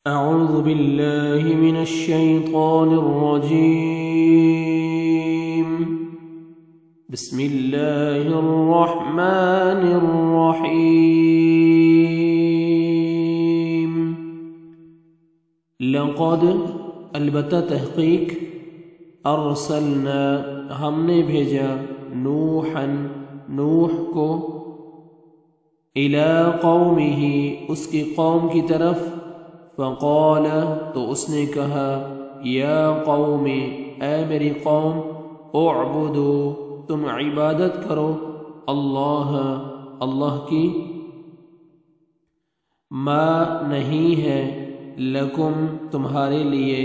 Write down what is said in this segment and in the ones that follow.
أعوذ بالله من الشيطان الرجيم. بسم الله الرحمن الرحيم. لقد البتہ تحقیق ارسلنا ہم نے بھیجا نوح کو الی قومہ اس کی قوم کی طرف فقال تو اس نے کہا یا قوم اے میری قوم اعبدو تم عبادت کرو اللہ کی ما نہیں ہے لکم تمہارے لیے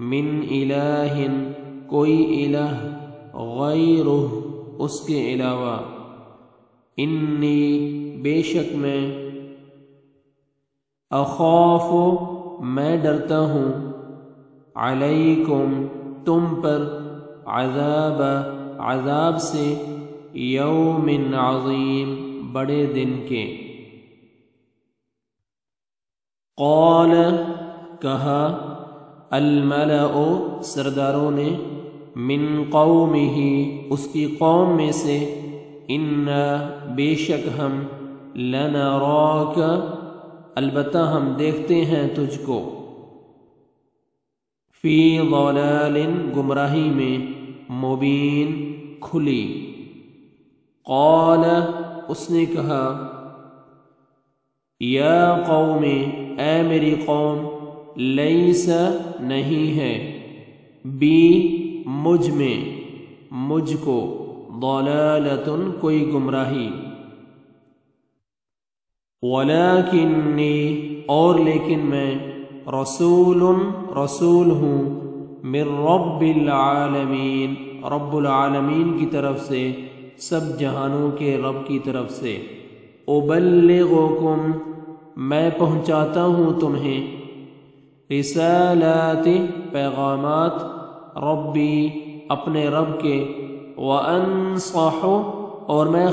من الہ کوئی الہ غیرہ اس کے علاوہ انی بے شک میں اخاف میں ڈرتا ہوں علیکم تم پر عذاب سے یوم عظیم بڑے دن کے قال کہا الملأ سرداروں نے من قومہ اس کی قوم میں سے انا بے شک ہم لنراک البتہ ہم دیکھتے ہیں تجھ کو فی ضلال گمراہی میں مبین کھلی قال اس نے کہا یا قوم اے میری قوم لیس نہیں ہے بی مجھ میں مجھ کو ضلالۃ کوئی گمراہی ولیکنی اور لیکن میں رسول ہوں من رب العالمین رب العالمین کی طرف سے سب جہانوں کے رب کی طرف سے ابلغکم میں پہنچاتا ہوں تمہیں رسالات پیغامات ربی اپنے رب کے وانصح اور میں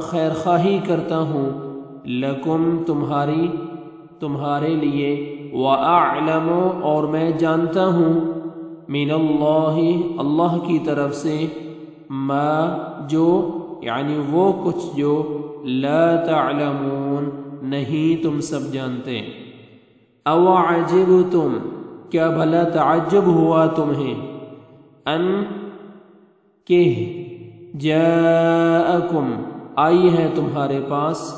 خیر خواہی کرتا ہوں لکم تمہارے لیے وَأَعْلَمُ اور میں جانتا ہوں من اللہ کی طرف سے ما جو یعنی وہ کچھ جو لا تعلمون نہیں تم سب جانتے او عجبتم کیا بھلا تعجب ہوا تمہیں ان کہ جاءکم آئی ہے تمہارے پاس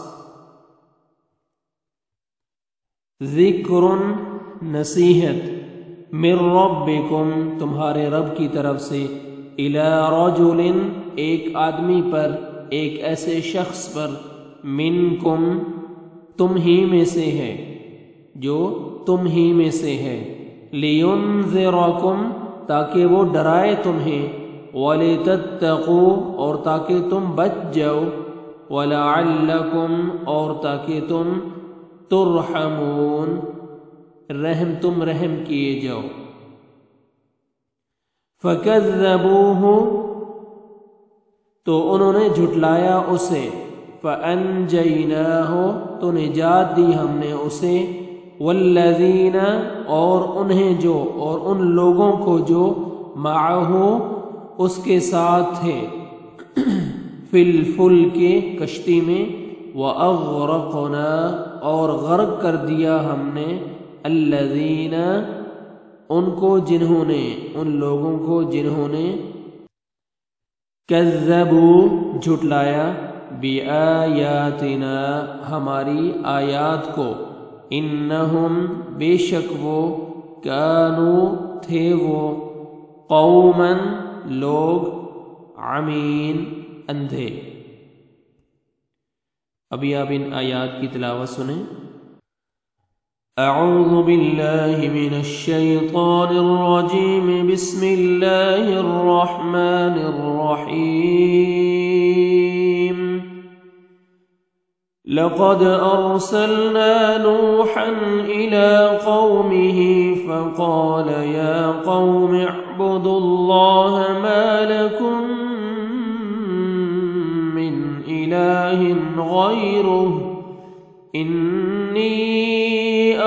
ذکر نصیحت من ربکم تمہارے رب کی طرف سے الی رجل ایک آدمی پر ایک ایسے شخص پر منکم تم ہی میں سے ہے جو تم ہی میں سے ہے لینذرکم تاکہ وہ ڈرائے تمہیں ولتتقوا اور تاکہ تم بچ جاؤ ولعلکم اور تاکہ تم ترحمون تم رحم کیے جاؤ فکذبوہ تو انہوں نے جھٹلایا اسے فانجیناہ تو نجات دی ہم نے اسے والذین اور انہیں جو اور ان لوگوں کو جو معہ اس کے ساتھ تھے فی الفلک کشتی میں وَأَغْرَقْنَا اور غرق کر دیا ہم نے الذین ان لوگوں کو جنہوں نے کذبوا جھٹلایا بِآیاتنا ہماری آیات کو انہم بے شک وہ کانوا تھے وہ قوما لوگ عمین اندھے ابھی آپ ان آیات کی تلاوت سنیں اعوذ باللہ من الشیطان الرجیم بسم اللہ الرحمن الرحیم لقد ارسلنا نوحا الى قومه فقال يا قوم اعبدوا الله ما لكم من إله غيره إني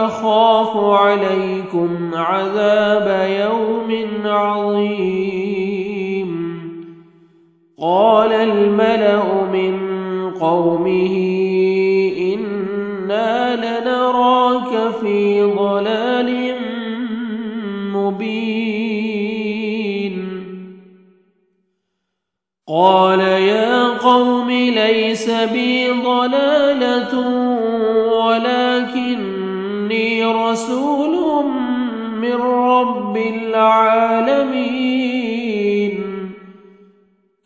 أخاف عليكم عذاب يوم عظيم قال الملأ من قومه إنا لنراك في ضلال مبين قال يا قوم ليس بي ضلالة ولكني رسول من رب العالمين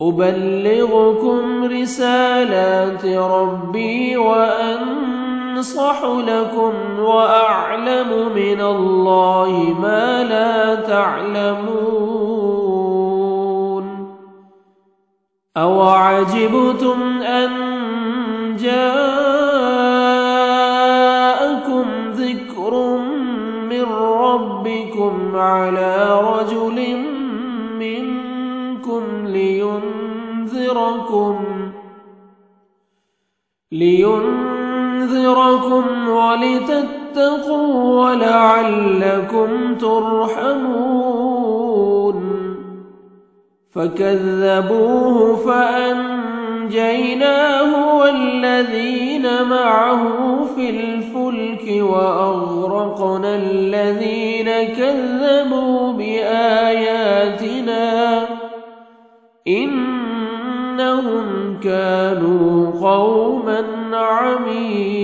أبلغكم رسالات ربي وأنصح لكم وأعلم من الله ما لا تعلمون أوعجبتم أن جاءكم ذكر من ربكم على رجل منكم لينذركم ولتتقوا ولعلكم ترحمون فكذبوه فأنجيناه والذين معه في الفلك وأغرقنا الذين كذبوا بآياتنا إنهم كانوا قوما عمين